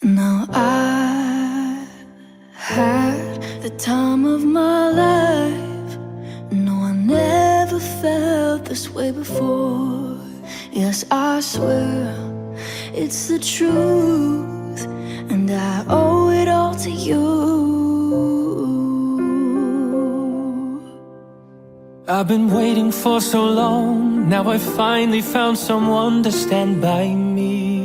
Now I had the time of my life. No, I never felt this way before. Yes, I swear it's the truth, and I owe it all to you. I've been waiting for so long. Now I finally found someone to stand by me.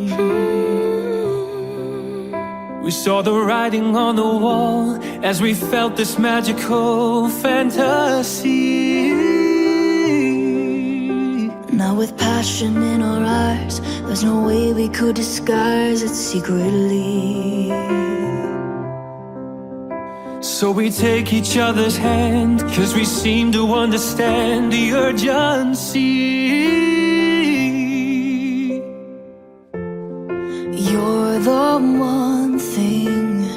We saw the writing on the wall as we felt this magical fantasy. Now with passion in our eyes, there's no way we could disguise it secretly. So we take each other's hand, 'cause we seem to understand the urgency. You're the one thing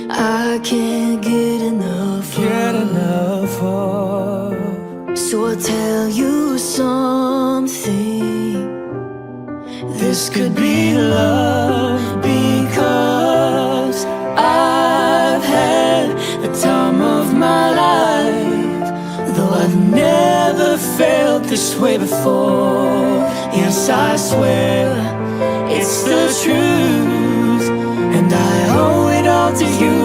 I can't get enough of. So I'll tell you something. This could be love, because I've had the time of my life. Though I've never felt this way before. Yes, I swear it's the truth, and I owe it all to you.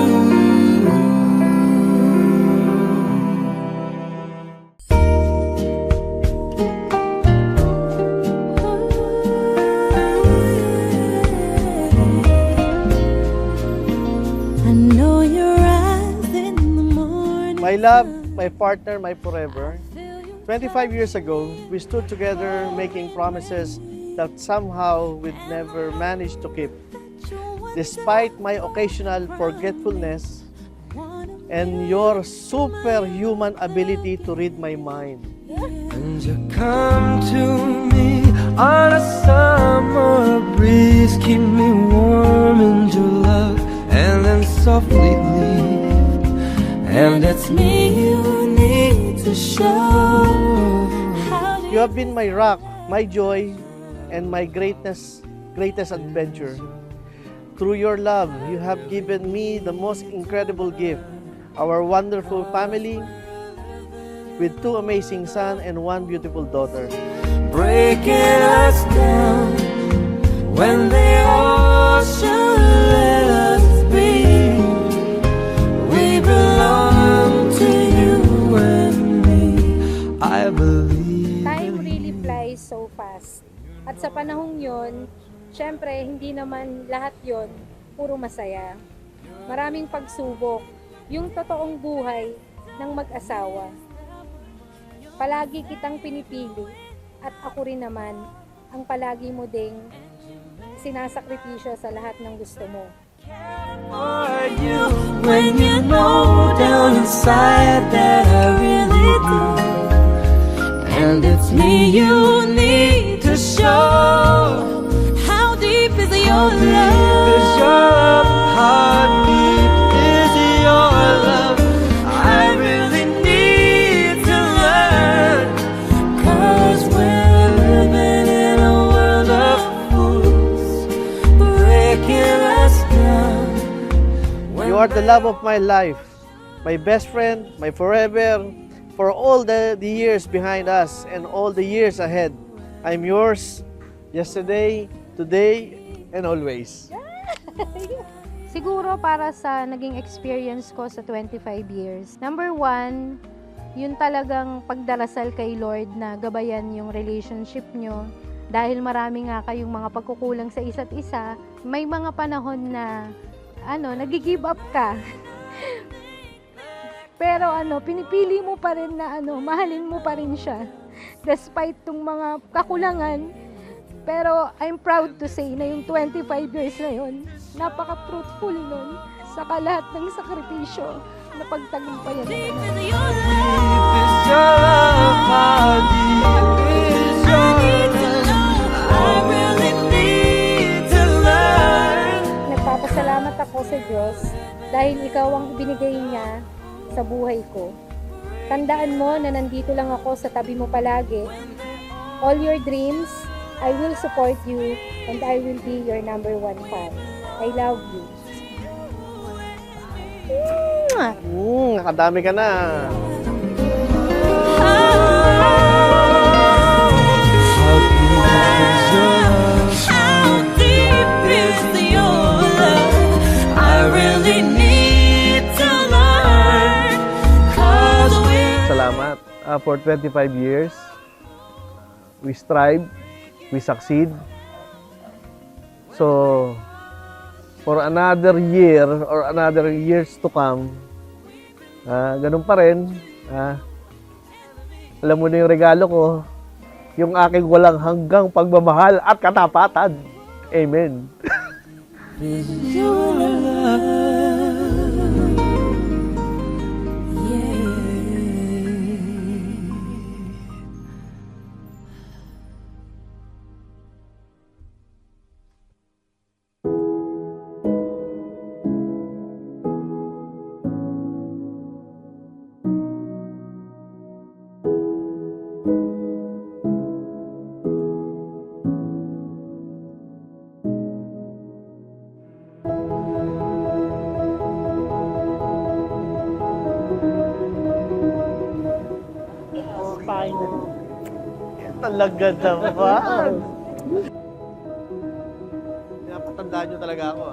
I know your eyes in the morning. My love, my partner, my forever. 25 years ago, we stood together making promises that somehow we'd never manage to keep. Despite my occasional forgetfulness and your superhuman ability to read my mind. And you come to me on a summer breeze, keep me warm in your love, and then softly leave. And it's me you need to show. You have been my rock, my joy, and my greatest adventure. Through your love, you have given me the most incredible gift, our wonderful family with 2 amazing sons and 1 beautiful daughter. Breaking us down when they all should let us be. We belong to you and me. I believe. Time really flies so fast. At sa panahong yon, syempre hindi naman lahat yon puro masaya. Maraming pagsubok, yung totoong buhay ng mag-asawa. Palagi kitang pinipili at ako rin naman ang palagi mo ding sinasakripisyo sa lahat ng gusto mo. For you, when you know down inside that I really do. And it's me you need to show. How deep is your How deep is your love? How deep is your love? I really need to learn. 'Cause we're living in a world of fools, breaking us down. You are the love of my life, my best friend, my forever, for all the years behind us and all the years ahead. I'm yours, yesterday, today, and always. Siguro para sa naging experience ko sa 25 years. Number 1, yun talagang pagdarasal kay Lord na gabayan yung relationship nyo. Dahil marami nga kayong mga pagkukulang sa isa't isa, may mga panahon na nag-give up ka. Pero pinipili mo pa rin na mahalin mo pa rin siya. Despite tong mga kakulangan. Pero I'm proud to say na yung 25 years na yun, napaka-fruitful nun sa lahat ng sakripisyo na pagtagumpayan. Deep is your love, how deep is your love? I really need to learn. Nagpapasalamat ako sa Diyos dahil ikaw ang ibinigay niya sa buhay ko. Tandaan mo na nandito lang ako sa tabi mo palagi. All your dreams, I will support you and I will be your #1 fan. I love you. Nakadami ka na. How deep is your love? I really need to learn. 'Cause we're Salamat. For 25 years, we strive, we succeed. So, for another year or another years to come, ganun pa rin. Alam mo na yung regalo ko, yung aking walang hanggang pagmamahal at katapatan. Amen. your love. Yeah. Talaga naman. Pinapatandaan nyo talaga ako.